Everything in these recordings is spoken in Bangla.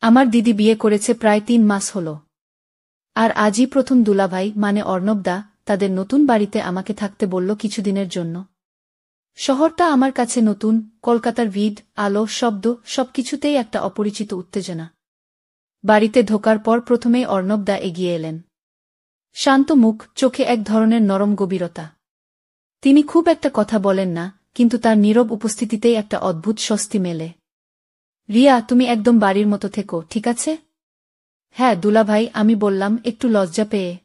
আমার দিদি বিয়ে করেছে প্রায় ৩ মাস হল। আর আজই প্রথম দুলাভাই মানে অর্ণবদা তাদের নতুন বাড়িতে আমাকে থাকতে বলল কিছুদিনের জন্য। শহরটা আমার কাছে নতুন, কলকাতার ভিড়, আলো, শব্দ সবকিছুতেই একটা অপরিচিত উত্তেজনা। বাড়িতে ঢোকার পর প্রথমেই অর্ণবদা এগিয়ে এলেন। শান্ত মুখ, চোখে এক ধরনের নরম গভীরতা। তিনি খুব একটা কথা বলেন না, কিন্তু তার নীরব উপস্থিতিতেই একটা অদ্ভুত স্বস্তি মেলে। রিয়া, তুমি একদম বাড়ির মতো থেকো, ঠিক আছে? হ্যাঁ দুলাভাই, আমি বললাম একটু লজ্জা পেয়ে।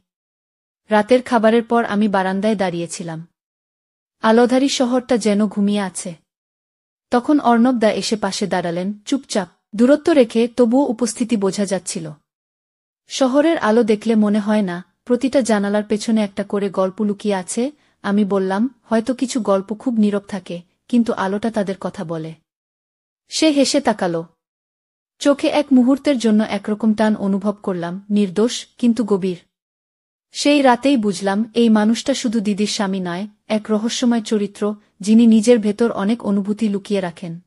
রাতের খাবারের পর আমি বারান্দায় দাঁড়িয়েছিলাম। আলোধারী শহরটা যেন ঘুমিয়ে আছে। তখন অর্ণবদা এসে পাশে দাঁড়ালেন, চুপচাপ, দূরত্ব রেখে, তবুও উপস্থিতি বোঝা যাচ্ছিল। শহরের আলো দেখলে মনে হয় না প্রতিটা জানালার পেছনে একটা করে গল্প লুকিয়ে আছে। আমি বললাম, হয়তো কিছু গল্প খুব নীরব থাকে, কিন্তু আলোটা তাদের কথা বলে। সে হেসে তাকাল। চোখে এক মুহূর্তের জন্য একরকম টান অনুভব করলাম, নির্দোষ কিন্তু গভীর। সেই রাতেই বুঝলাম এই মানুষটা শুধু দিদির স্বামী নয়, এক রহস্যময় চরিত্র, যিনি নিজের ভেতর অনেক অনুভূতি লুকিয়ে রাখেন।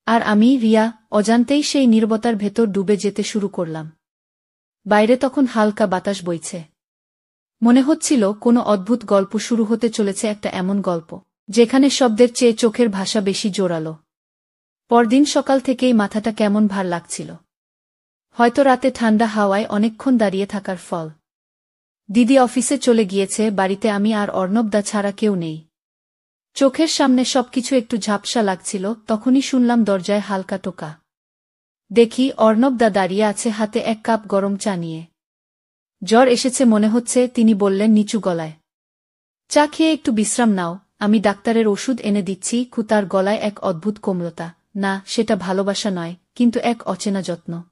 আর আমি, রিয়া, অজান্তেই সেই নীরবতার ভেতর ডুবে যেতে শুরু করলাম। বাইরে তখন হালকা বাতাস বইছে। মনে হচ্ছিল কোনো অদ্ভুত গল্প শুরু হতে চলেছে, একটা এমন গল্প যেখানে শব্দের চেয়ে চোখের ভাষা বেশি জোরালো। পরদিন সকাল থেকেই মাথাটা কেমন ভার লাগছিল। হয়তো রাতে ঠান্ডা হাওয়ায় অনেকক্ষণ দাঁড়িয়ে থাকার ফল। দিদি অফিসে চলে গিয়েছে, বাড়িতে আমি আর অর্ণবদা ছাড়া কেউ নেই। চোখের সামনে সবকিছু একটু ঝাপসা লাগছিল, তখনই শুনলাম দরজায় হালকা টোকা। দেখি অর্ণবদা দাঁড়িয়ে আছে, হাতে এক কাপ গরম চা নিয়ে। জ্বর এসেছে মনে হচ্ছে, তিনি বললেন নিচু গলায়। চা খেয়ে একটু বিশ্রাম নাও, আমি ডাক্তারের ওষুধ এনে দিচ্ছি। তার গলায় এক অদ্ভুত কোমলতা। না, সেটা ভালোবাসা নয়, কিন্তু এক অচেনা যত্ন।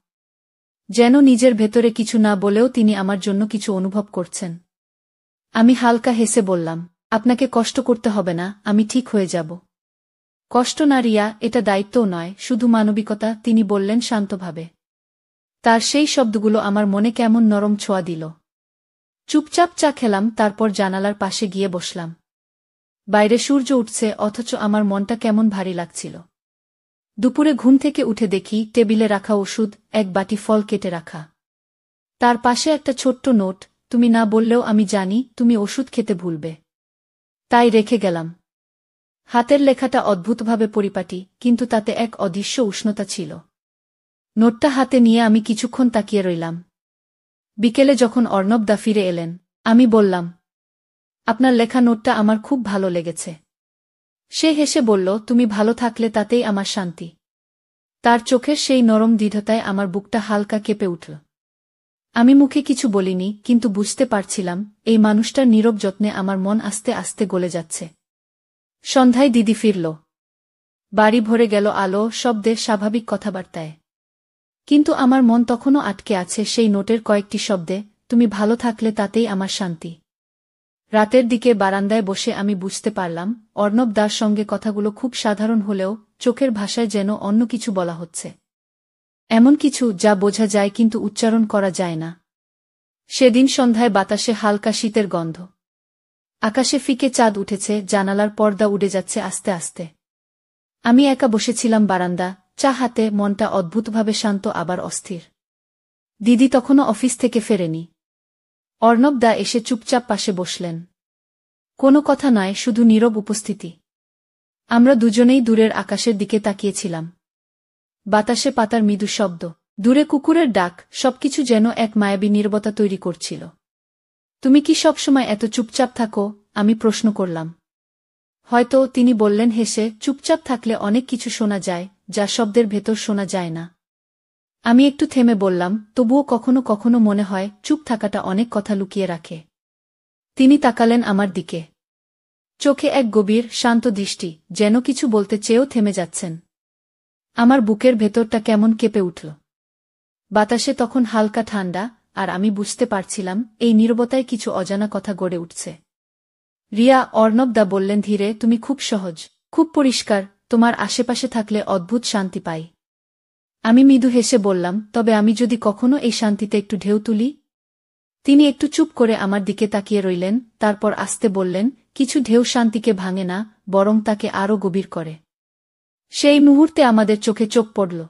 যেন নিজের ভেতরে কিছু না বলেও তিনি আমার জন্য কিছু অনুভব করছেন। আমি হালকা হেসে বললাম, আপনাকে কষ্ট করতে হবে না, আমি ঠিক হয়ে যাব। কষ্ট না রিয়া, এটা দায়িত্বও নয়, শুধু মানবিকতা, তিনি বললেন শান্তভাবে। তার সেই শব্দগুলো আমার মনে কেমন নরম ছোঁয়া দিল। চুপচাপ চা খেলাম, তারপর জানালার পাশে গিয়ে বসলাম। বাইরে সূর্য উঠছে, অথচ আমার মনটা কেমন ভারী লাগছিল। দুপুরে ঘুম থেকে উঠে দেখি টেবিলে রাখা ওষুধ, এক বাটি ফল কেটে রাখা। তার পাশে একটা ছোট্ট নোট, তুমি না বললেও আমি জানি তুমি ওষুধ খেতে ভুলবে। তাই রেখে গেলাম। হাতের লেখাটা অদ্ভুতভাবে পরিপাটি, কিন্তু তাতে এক অদৃশ্য উষ্ণতা ছিল। নোটটা হাতে নিয়ে আমি কিছুক্ষণ তাকিয়ে রইলাম। বিকেলে যখন অর্ণবদা ফিরে এলেন, আমি বললাম, আপনার লেখা নোটটা আমার খুব ভালো লেগেছে। সে হেসে বলল, তুমি ভালো থাকলে তাতেই আমার শান্তি। তার চোখের সেই নরম দৃঢ়তায় আমার বুকটা হালকা কেঁপে উঠল। আমি মুখে কিছু বলিনি, কিন্তু বুঝতে পারছিলাম এই মানুষটার নীরব যত্নে আমার মন আস্তে আস্তে গলে যাচ্ছে। সন্ধ্যায় দিদি ফিরল। বাড়ি ভরে গেল আলো, শব্দে, স্বাভাবিক কথাবার্তায়। কিন্তু আমার মন তখনও আটকে আছে সেই নোটের কয়েকটি শব্দে, তুমি ভালো থাকলে তাতেই আমার শান্তি। রাতের দিকে বারান্দায় বসে আমি বুঝতে পারলাম অর্ণবদার সঙ্গে কথাগুলো খুব সাধারণ হলেও চোখের ভাষায় যেন অন্য কিছু বলা হচ্ছে। এমন কিছু যা বোঝা যায় কিন্তু উচ্চারণ করা যায় না। সেদিন সন্ধ্যায় বাতাসে হালকা শীতের গন্ধ। আকাশে ফিকে চাঁদ উঠেছে, জানালার পর্দা উড়ে যাচ্ছে আস্তে আস্তে। আমি একা বসেছিলাম বারান্দা, চা হাতে, মনটা অদ্ভুতভাবে শান্ত আবার অস্থির। দিদি তখনও অফিস থেকে ফেরেনি। অর্ণবদা এসে চুপচাপ পাশে বসলেন। কোনো কথা নয়, শুধু নীরব উপস্থিতি। আমরা দুজনেই দূরের আকাশের দিকে তাকিয়েছিলাম। বাতাসে পাতার মৃদু শব্দ, দূরে কুকুরের ডাক, সবকিছু যেন এক মায়াবী নীরবতা তৈরি করছিল। তুমি কি সবসময় এত চুপচাপ থাকো? আমি প্রশ্ন করলাম। হয়তো, তিনি বললেন হেসে, চুপচাপ থাকলে অনেক কিছু শোনা যায়, যা শব্দের ভেতর শোনা যায় না। আমি একটু থেমে বললাম, তবুও কখনো কখনো মনে হয় চুপ থাকাটা অনেক কথা লুকিয়ে রাখে। তিনি তাকালেন আমার দিকে। চোখে এক গভীর, শান্ত দৃষ্টি, যেন কিছু বলতে চেয়েও থেমে যাচ্ছেন। আমার বুকের ভেতরটা কেমন কেঁপে উঠল। বাতাসে তখন হালকা ঠান্ডা, আর আমি বুঝতে পারছিলাম এই নীরবতায় কিছু অজানা কথা গড়ে উঠছে। রিয়া, অর্ণবদা বললেন ধীরে, তুমি খুব সহজ, খুব পরিষ্কার, তোমার আশেপাশে থাকলে অদ্ভুত শান্তি পাই। আমি মৃদু হেসে বললাম, তবে আমি যদি কখনো এই শান্তিতে একটু ঢেউ তুলি? তিনি একটু চুপ করে আমার দিকে তাকিয়ে রইলেন, তারপর আস্তে বললেন, কিছু ঢেউ শান্তিকে ভাঙে না, বরং তাকে আরও গভীর করে। সেই মুহূর্তে আমাদের চোখে চোখ পড়ল।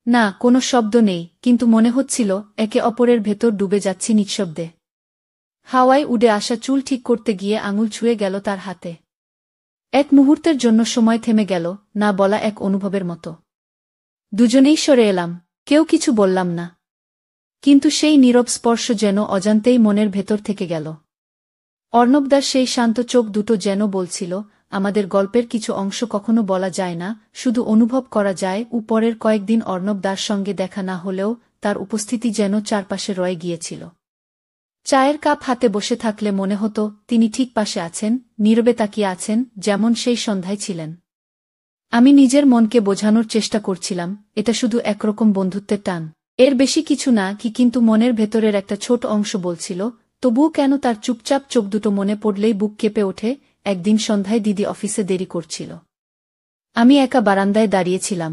না, কোনো শব্দ নেই, কিন্তু মনে হচ্ছিল একে অপরের ভেতর ডুবে যাচ্ছি নিঃশব্দে। হাওয়ায় উড়ে আসা চুল ঠিক করতে গিয়ে আঙুল ছুঁয়ে গেল তার হাতে। এক মুহূর্তের জন্য সময় থেমে গেল, না বলা এক অনুভবের মতো। দুজনেই সরে এলাম, কেউ কিছু বললাম না। কিন্তু সেই নীরব স্পর্শ যেন অজান্তেই মনের ভেতর থেকে গেল। অর্ণবদার সেই শান্ত চোখ দুটো যেন বলছিল, আমাদের গল্পের কিছু অংশ কখনো বলা যায় না, শুধু অনুভব করা যায়। পরের কয়েকদিন অর্ণবদার সঙ্গে দেখা না হলেও তার উপস্থিতি যেন চারপাশে রয়ে গিয়েছিল। চায়ের কাপ হাতে বসে থাকলে মনে হতো তিনি ঠিক পাশে আছেন, নীরবে তাকিয়ে আছেন, যেমন সেই সন্ধ্যায় ছিলেন। আমি নিজের মনকে বোঝানোর চেষ্টা করছিলাম, এটা শুধু একরকম বন্ধুত্বের টান, এর বেশি কিছু না কি, কিন্তু মনের ভেতরের একটা ছোট অংশ বলছিল, তবুও কেন তার চুপচাপ চোখ দুটো মনে পড়লেই বুক কেঁপে ওঠে। একদিন সন্ধ্যায় দিদি অফিসে দেরি করছিল। আমি একা বারান্দায় দাঁড়িয়েছিলাম।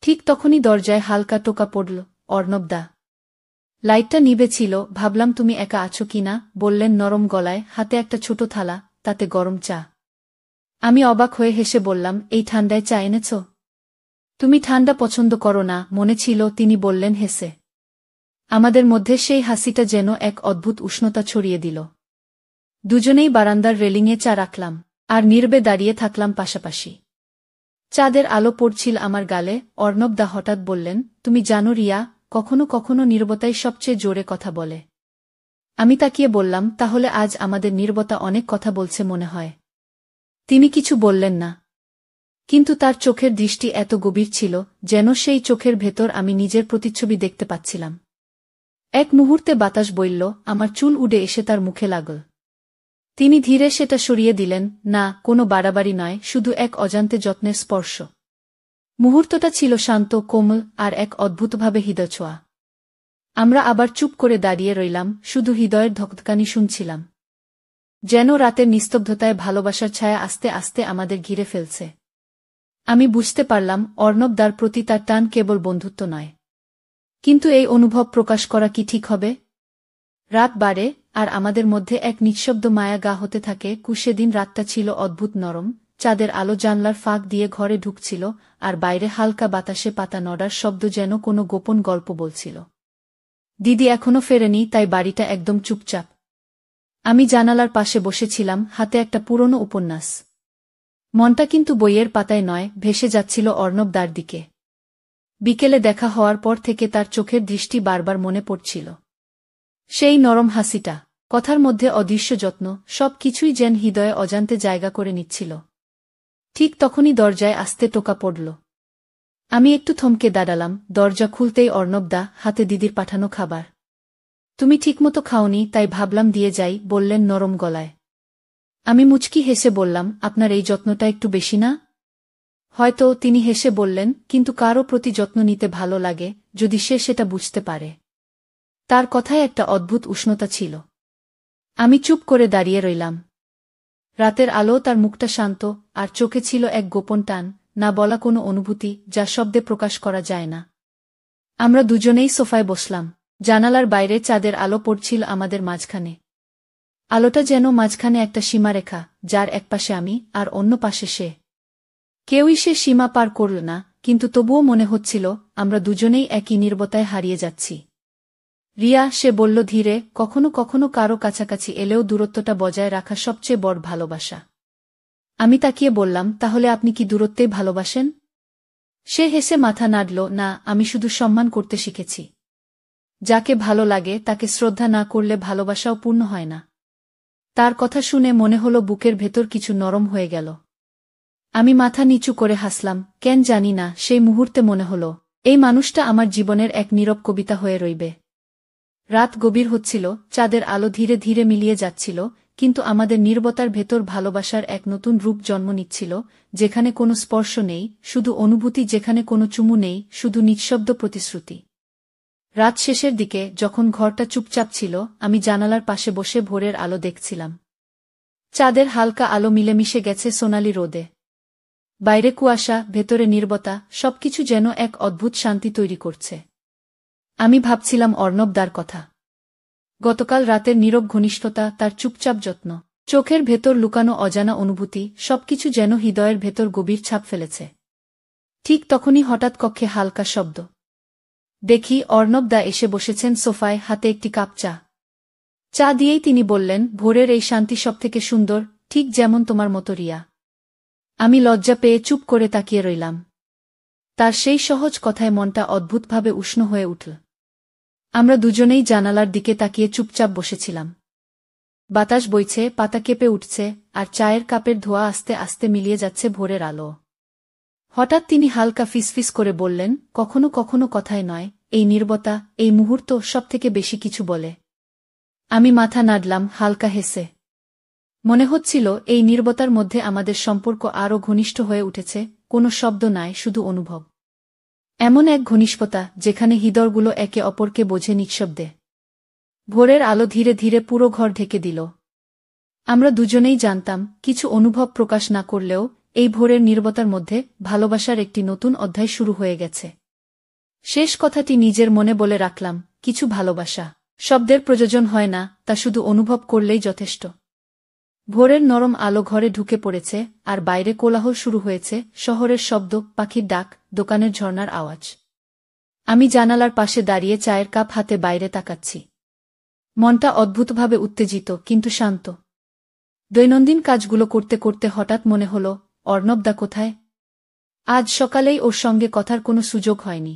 ঠিক তখনই দরজায় হালকা টোকা পড়ল, অর্ণবদা। লাইটটা নিভে ছিল, ভাবলাম তুমি একা আছো কিনা, বললেন নরম গলায়, হাতে একটা ছোট থালা, তাতে গরম চা। আমি অবাক হয়ে হেসে বললাম, এই ঠান্ডায় চা এনেছ? তুমি ঠান্ডা পছন্দ করো না মনে ছিল, তিনি বললেন হেসে। আমাদের মধ্যে সেই হাসিটা যেন এক অদ্ভুত উষ্ণতা ছড়িয়ে দিল। দুজনেই বারান্দার রেলিংয়ে চা রাখলাম, আর নীরবে দাঁড়িয়ে থাকলাম পাশাপাশি। চাঁদের আলো পড়ছিল আমার গালে। অর্ণবদা হঠাৎ বললেন, তুমি জানো রিয়া, কখনো কখনো নীরবতাই সবচেয়ে জোরে কথা বলে। আমি তাকিয়ে বললাম, তাহলে আজ আমাদের নীরবতা অনেক কথা বলছে মনে হয়। তিনি কিছু বললেন না, কিন্তু তার চোখের দৃষ্টি এত গভীর ছিল, যেন সেই চোখের ভেতর আমি নিজের প্রতিচ্ছবি দেখতে পাচ্ছিলাম। এক মুহূর্তে বাতাস বইল, আমার চুল উড়ে এসে তার মুখে লাগল। তিনি ধীরে সেটা সরিয়ে দিলেন, না, কোনো বাড়াবাড়ি নয়, শুধু এক অজান্তে যত্নের স্পর্শ। মুহূর্তটা ছিল শান্ত, কোমল, আর এক অদ্ভুতভাবে হৃদয়ছোঁয়া। আমরা আবার চুপ করে দাঁড়িয়ে রইলাম, শুধু হৃদয়ের ধকধকানি শুনছিলাম। যেন রাতের নিস্তব্ধতায় ভালোবাসার ছায়া আস্তে আস্তে আমাদের ঘিরে ফেলছে। আমি বুঝতে পারলাম, অর্ণবদার প্রতি তার টান কেবল বন্ধুত্ব নয়। কিন্তু এই অনুভব প্রকাশ করা কি ঠিক হবে? রাত বাড়ে, আর আমাদের মধ্যে এক নিঃশব্দ মায়া গা হতে থাকে। সেদিন রাতটা ছিল অদ্ভুত নরম, চাঁদের আলো জানলার ফাঁক দিয়ে ঘরে ঢুকছিল, আর বাইরে হালকা বাতাসে পাতা নড়ার শব্দ যেন কোনো গোপন গল্প বলছিল। দিদি এখনো ফেরেনি, তাই বাড়িটা একদম চুপচাপ। আমি জানালার পাশে বসেছিলাম, হাতে একটা পুরনো উপন্যাস। মনটা কিন্তু বইয়ের পাতায় নয়, ভেসে যাচ্ছিল অর্ণবদার দিকে। বিকেলে দেখা হওয়ার পর থেকে তার চোখের দৃষ্টি বারবার মনে পড়ছিল। সেই নরম হাসিটা, কথার মধ্যে অদৃশ্য যত্ন, সব কিছুই যেন হৃদয়ে অজান্তে জায়গা করে নিচ্ছিল। ঠিক তখনই দরজায় আস্তে টোকা পড়ল। আমি একটু থমকে দাঁড়ালাম। দরজা খুলতেই অর্ণবদা, হাতে দিদির পাঠানো খাবার। তুমি ঠিকমতো খাওনি, তাই ভাবলাম দিয়ে যাই, বললেন নরম গলায়। আমি মুচকি হেসে বললাম, আপনার এই যত্নটা একটু বেশি না? হয়তো, তিনি হেসে বললেন, কিন্তু কারও প্রতি যত্ন নিতে ভালো লাগে, যদি সে সেটা বুঝতে পারে। তার কথায় একটা অদ্ভুত উষ্ণতা ছিল। আমি চুপ করে দাঁড়িয়ে রইলাম। রাতের আলো, তার মুখটা শান্ত, আর চোখে ছিল এক গোপন টান, না বলা কোনো অনুভূতি, যা শব্দে প্রকাশ করা যায় না। আমরা দুজনেই সোফায় বসলাম। জানালার বাইরে চাঁদের আলো পড়ছিল আমাদের মাঝখানে। আলোটা যেন মাঝখানে একটা সীমারেখা, যার একপাশে আমি, আর অন্য পাশে সে। কেউই সে সীমা পার করল না, কিন্তু তবুও মনে হচ্ছিল আমরা দুজনেই একই নীরবতায় হারিয়ে যাচ্ছি। রিয়া, সে বলল ধীরে, কখনো কখনো কারো কাছাকাছি এলেও দূরত্বটা বজায় রাখা সবচেয়ে বড় ভালোবাসা। আমি তাকিয়ে বললাম, তাহলে আপনি কি দূরত্বেই ভালোবাসেন? সে হেসে মাথা নাড়ল, না, আমি শুধু সম্মান করতে শিখেছি। যাকে ভালো লাগে তাকে শ্রদ্ধা না করলে ভালোবাসাও পূর্ণ হয় না। তার কথা শুনে মনে হলো বুকের ভেতর কিছু নরম হয়ে গেল। আমি মাথা নিচু করে হাসলাম, কেন জানি না, সেই মুহূর্তে মনে হলো এই মানুষটা আমার জীবনের এক নীরব কবিতা হয়ে রইবে। রাত গভীর হচ্ছিল, চাঁদের আলো ধীরে ধীরে মিলিয়ে যাচ্ছিল, কিন্তু আমাদের নীরবতার ভেতর ভালোবাসার এক নতুন রূপ জন্ম নিচ্ছিল, যেখানে কোনো স্পর্শ নেই, শুধু অনুভূতি, যেখানে কোনো চুমু নেই, শুধু নিঃশব্দ প্রতিশ্রুতি। রাত শেষের দিকে, যখন ঘরটা চুপচাপ ছিল, আমি জানালার পাশে বসে ভোরের আলো দেখছিলাম। চাঁদের হালকা আলো মিলেমিশে গেছে সোনালি রোদে। বাইরে কুয়াশা, ভেতরে নীরবতা, সবকিছু যেন এক অদ্ভুত শান্তি তৈরি করছে। আমি ভাবছিলাম অর্ণবদার কথা। গতকাল রাতের নীরব ঘনিষ্ঠতা, তার চুপচাপ যত্ন, চোখের ভেতর লুকানো অজানা অনুভূতি, সবকিছু যেন হৃদয়ের ভেতর গভীর ছাপ ফেলেছে। ঠিক তখনই হঠাৎ কক্ষে হালকা শব্দ। দেখি অর্ণব দা এসে বসেছেন সোফায়, হাতে একটি কাপ চা। চা দিয়েই তিনি বললেন, ভোরের এই শান্তি সবথেকে সুন্দর, ঠিক যেমন তোমার মতো রিয়া। আমি লজ্জা পেয়ে চুপ করে তাকিয়ে রইলাম। তার সেই সহজ কথায় মনটা অদ্ভুতভাবে উষ্ণ হয়ে উঠল। আমরা দুজনেই জানালার দিকে তাকিয়ে চুপচাপ বসেছিলাম। বাতাস বইছে, পাতা কেঁপে উঠছে, আর চায়ের কাপের ধোঁয়া আস্তে আস্তে মিলিয়ে যাচ্ছে ভোরের আলো। হঠাৎ তিনি হালকা ফিসফিস করে বললেন, কখনো কখনো কথায় নয়, এই নীরবতা, এই মুহূর্ত সবথেকে বেশি কিছু বলে। আমি মাথা নাড়লাম, হালকা হেসে। মনে হচ্ছিল এই নীরবতার মধ্যে আমাদের সম্পর্ক আরও ঘনিষ্ঠ হয়ে উঠেছে, কোনো শব্দ নাই, শুধু অনুভব। এমন এক ঘনিষ্ঠতা যেখানে হৃদয়গুলো একে অপরকে বোঝে নিঃশব্দে। ভোরের আলো ধীরে ধীরে পুরো ঘর ঢেকে দিল। আমরা দুজনেই জানতাম, কিছু অনুভব প্রকাশ না করলেও এই ভোরের নীরবতার মধ্যে ভালোবাসার একটি নতুন অধ্যায় শুরু হয়ে গেছে। শেষ কথাটি নিজের মনে বলে রাখলাম, কিছু ভালোবাসা শব্দের প্রয়োজন হয় না, তা শুধু অনুভব করলেই যথেষ্ট। ভোরের নরম আলো ঘরে ঢুকে পড়েছে, আর বাইরে কোলাহল শুরু হয়েছে, শহরের শব্দ, পাখির ডাক, দোকানের ঝর্ণার আওয়াজ। আমি জানালার পাশে দাঁড়িয়ে চায়ের কাপ হাতে বাইরে তাকাচ্ছি। মনটা অদ্ভুতভাবে উত্তেজিত কিন্তু শান্ত। দৈনন্দিন কাজগুলো করতে করতে হঠাৎ মনে হল, অর্ণবদা কোথায়? আজ সকালেই ওর সঙ্গে কথার কোনো সুযোগ হয়নি।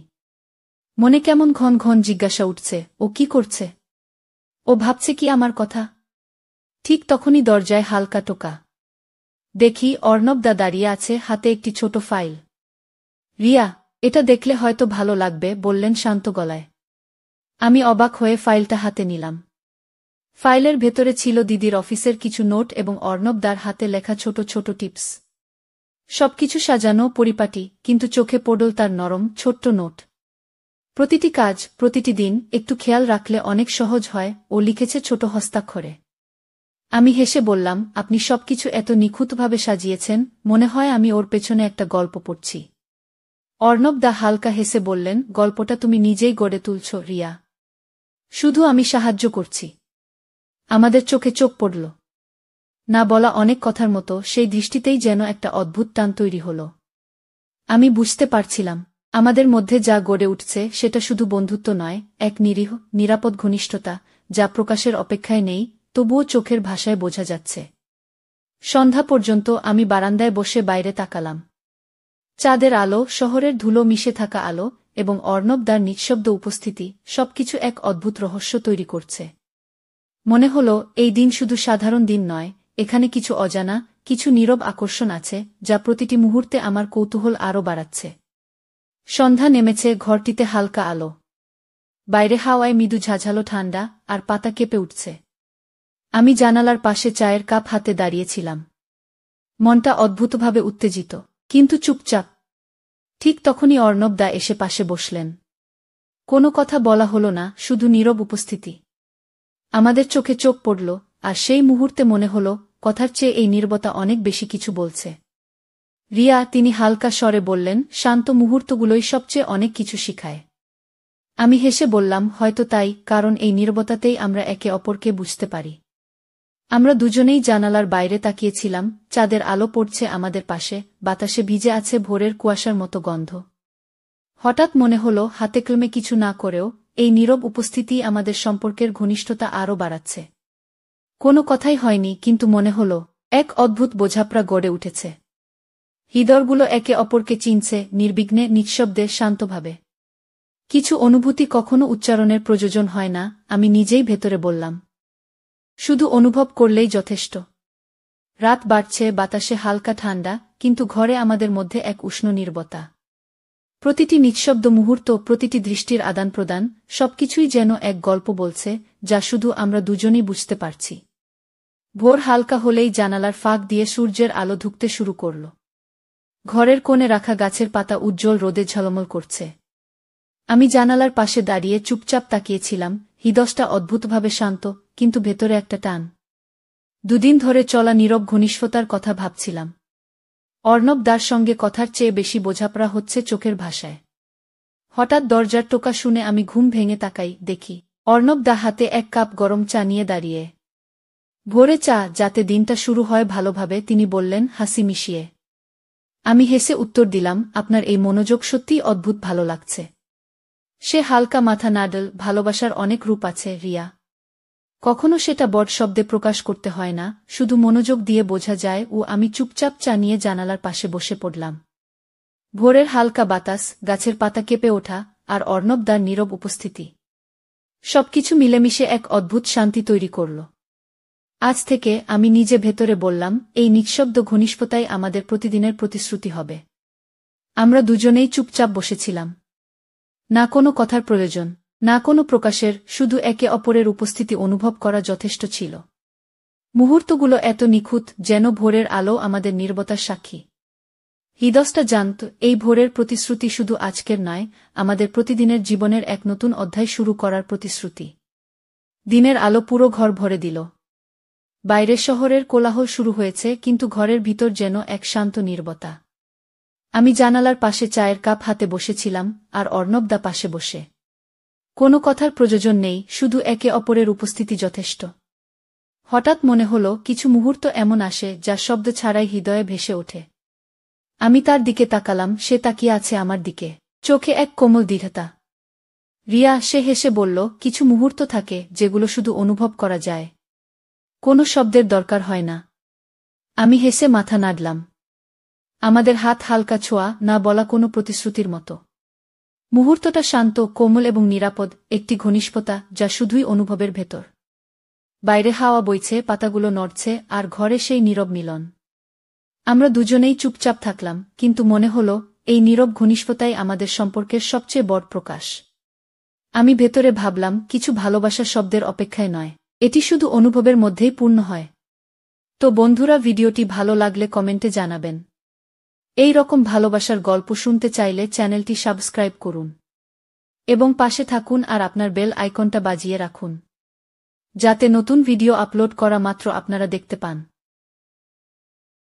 মনে কেমন ঘন ঘন জিজ্ঞাসা উঠছে, ও কি করছে? ও ভাবছে কি আমার কথা? ঠিক তখনই দরজায় হালকা টোকা। দেখি অর্ণবদা দাঁড়িয়ে আছে, হাতে একটি ছোট ফাইল। রিয়া, এটা দেখলে হয়তো ভালো লাগবে, বললেন শান্ত গলায়। আমি অবাক হয়ে ফাইলটা হাতে নিলাম। ফাইলের ভেতরে ছিল দিদির অফিসের কিছু নোট এবং অর্ণবদার হাতে লেখা ছোট ছোট টিপস। সবকিছু সাজানো, পরিপাটি, কিন্তু চোখে পড়ল তার নরম, ছোট্ট নোট। প্রতিটি কাজ, প্রতিটি দিন একটু খেয়াল রাখলে অনেক সহজ হয়, ও লিখেছে ছোট হস্তাক্ষরে। আমি হেসে বললাম, আপনি সবকিছু এত নিখুঁতভাবে সাজিয়েছেন, মনে হয় আমি ওর পেছনে একটা গল্প পড়ছি। অর্ণবদা হালকা হেসে বললেন, গল্পটা তুমি নিজেই গড়ে তুলছ রিয়া। শুধু আমি সাহায্য করছি। আমাদের চোখে চোখ পড়ল। না বলা অনেক কথার মতো সেই দৃষ্টিতেই যেন একটা অদ্ভুত টান তৈরি হল। আমি বুঝতে পারছিলাম, আমাদের মধ্যে যা গড়ে উঠছে সেটা শুধু বন্ধুত্ব নয়, এক নিরীহ, নিরাপদ ঘনিষ্ঠতা, যা প্রকাশের অপেক্ষায় নেই, তবুও চোখের ভাষায় বোঝা যাচ্ছে। সন্ধ্যা পর্যন্ত আমি বারান্দায় বসে বাইরে তাকালাম। চাঁদের আলো, শহরের ধুলো মিশে থাকা আলো, এবং অর্ণবদার নিঃশব্দ উপস্থিতি, সবকিছু এক অদ্ভুত রহস্য তৈরি করছে। মনে হল, এই দিন শুধু সাধারণ দিন নয়, এখানে কিছু অজানা, কিছু নীরব আকর্ষণ আছে, যা প্রতিটি মুহূর্তে আমার কৌতূহল আরও বাড়াচ্ছে। সন্ধ্যা নেমেছে, ঘরটিতে হালকা আলো। বাইরে হাওয়ায় মৃদু ঝাঝালো ঠান্ডা, আর পাতা কেঁপে উঠছে। আমি জানালার পাশে চায়ের কাপ হাতে দাঁড়িয়েছিলাম। মনটা অদ্ভুতভাবে উত্তেজিত, কিন্তু চুপচাপ। ঠিক তখনই অর্ণবদা এসে পাশে বসলেন। কোনো কথা বলা হলো না, শুধু নীরব উপস্থিতি। আমাদের চোখে চোখ পড়ল, আর সেই মুহূর্তে মনে হল, কথার চেয়ে এই নীরবতা অনেক বেশি কিছু বলছে। রিয়া, তিনি হালকা স্বরে বললেন, শান্ত মুহূর্তগুলোই সবচেয়ে অনেক কিছু শিখায়। আমি হেসে বললাম, হয়তো তাই, কারণ এই নীরবতাতেই আমরা একে অপরকে বুঝতে পারি। আমরা দুজনেই জানালার বাইরে তাকিয়েছিলাম, চাঁদের আলো পড়ছে আমাদের পাশে, বাতাসে ভিজে আছে ভোরের কুয়াশার মতো গন্ধ। হঠাৎ মনে হল, হাতে কলমে কিছু না করেও এই নীরব উপস্থিতি আমাদের সম্পর্কের ঘনিষ্ঠতা আরও বাড়াচ্ছে। কোনো কথাই হয়নি, কিন্তু মনে হল, এক অদ্ভুত বোঝাপড়া গড়ে উঠেছে। হৃদয়গুলো একে অপরকে চিনছে, নির্বিঘ্নে, নিঃশব্দে, শান্তভাবে। কিছু অনুভূতি কখনো উচ্চারণের প্রয়োজন হয় না, আমি নিজেই ভেতরে বললাম। শুধু অনুভব করলেই যথেষ্ট। রাত বাড়ছে, বাতাসে হালকা ঠান্ডা, কিন্তু ঘরে আমাদের মধ্যে এক উষ্ণ নীরবতা। প্রতিটি নিঃশব্দ মুহূর্ত, প্রতিটি দৃষ্টির আদান প্রদান, সবকিছুই যেন এক গল্প বলছে, যা শুধু আমরা দুজনই বুঝতে পারছি। ভোর হালকা হলেই জানালার ফাঁক দিয়ে সূর্যের আলো ঢুকতে শুরু করল। ঘরের কোণে রাখা গাছের পাতা উজ্জ্বল রোদে ঝলমল করছে। আমি জানালার পাশে দাঁড়িয়ে চুপচাপ তাকিয়েছিলাম, হৃদয়টা অদ্ভুতভাবে শান্ত, কিন্তু ভেতরে একটা টান। দুদিন ধরে চলা নীরব ঘনিষ্ঠতার কথা ভাবছিলাম। অর্ণবদার সঙ্গে কথার চেয়ে বেশি বোঝাপড়া হচ্ছে চোখের ভাষায়। হঠাৎ দরজার টোকা শুনে আমি ঘুম ভেঙে তাকাই, দেখি অর্ণবদা হাতে এক কাপ গরম চা নিয়ে দাঁড়িয়ে। ভোরে চা, যাতে দিনটা শুরু হয় ভালোভাবে, তিনি বললেন হাসি মিশিয়ে। আমি হেসে উত্তর দিলাম, আপনার এই মনোযোগ সত্যিই অদ্ভুত ভালো লাগছে। সে হালকা মাথা নাড়ল, ভালোবাসার অনেক রূপ আছে রিয়া। কখনো সেটা বড় শব্দে প্রকাশ করতে হয় না, শুধু মনোযোগ দিয়ে বোঝা যায়। ও আমি চুপচাপ চা নিয়ে জানালার পাশে বসে পড়লাম। ভোরের হালকা বাতাস, গাছের পাতা কেঁপে ওঠা, আর অর্ণবদার নীরব উপস্থিতি সবকিছু মিলেমিশে এক অদ্ভুত শান্তি তৈরি করল। আজ থেকে আমি নিজে ভেতরে বললাম, এই নিঃশব্দ ঘনিষ্ঠতাই আমাদের প্রতিদিনের প্রতিশ্রুতি হবে। আমরা দুজনেই চুপচাপ বসেছিলাম। না কোনো কথার প্রয়োজন, না কোনো প্রকাশের, শুধু একে অপরের উপস্থিতি অনুভব করা যথেষ্ট ছিল। মুহূর্তগুলো এত নিখুঁত, যেন ভোরের আলো আমাদের নীরবতার সাক্ষী। হৃদয়টা জানত, এই ভোরের প্রতিশ্রুতি শুধু আজকের নয়, আমাদের প্রতিদিনের জীবনের এক নতুন অধ্যায় শুরু করার প্রতিশ্রুতি। দিনের আলো পুরো ঘর ভরে দিল। বাইরের শহরের কোলাহল শুরু হয়েছে, কিন্তু ঘরের ভিতর যেন এক শান্ত নীরবতা। আমি জানালার পাশে চায়ের কাপ হাতে বসেছিলাম, আর অর্ণবদা পাশে বসে। কোনো কথার প্রয়োজন নেই, শুধু একে অপরের উপস্থিতি যথেষ্ট। হঠাৎ মনে হল, কিছু মুহূর্ত এমন আসে যা শব্দ ছাড়াই হৃদয়ে ভেসে ওঠে। আমি তার দিকে তাকালাম, সে তাকিয়ে আছে আমার দিকে, চোখে এক কোমল দৃঢ়তা। রিয়া, সে হেসে বলল, কিছু মুহূর্ত থাকে যেগুলো শুধু অনুভব করা যায়। কোনো শব্দের দরকার হয় না। আমি হেসে মাথা নাড়লাম। আমাদের হাত হালকা ছোঁয়া, না বলা কোনো প্রতিশ্রুতির মতো। মুহূর্তটা শান্ত, কোমল এবং নিরাপদ, একটি ঘনিষ্ঠতা যা শুধুই অনুভবের ভেতর। বাইরে হাওয়া বইছে, পাতাগুলো নড়ছে, আর ঘরে সেই নীরব মিলন। আমরা দুজনেই চুপচাপ থাকলাম, কিন্তু মনে হল, এই নীরব ঘনিষ্ঠতাই আমাদের সম্পর্কের সবচেয়ে বড় প্রকাশ। আমি ভেতরে ভাবলাম, কিছু ভালোবাসা শব্দের অপেক্ষায় নয়, এটি শুধু অনুভবের মধ্যেই পূর্ণ হয়। তো বন্ধুরা, ভিডিওটি ভালো লাগলে কমেন্টে জানাবেন। এই রকম ভালোবাসার গল্প শুনতে চাইলে চ্যানেলটি সাবস্ক্রাইব করুন এবং পাশে থাকুন, আর আপনার বেল আইকনটা বাজিয়ে রাখুন, যাতে নতুন ভিডিও আপলোড করা মাত্র আপনারা দেখতে পান।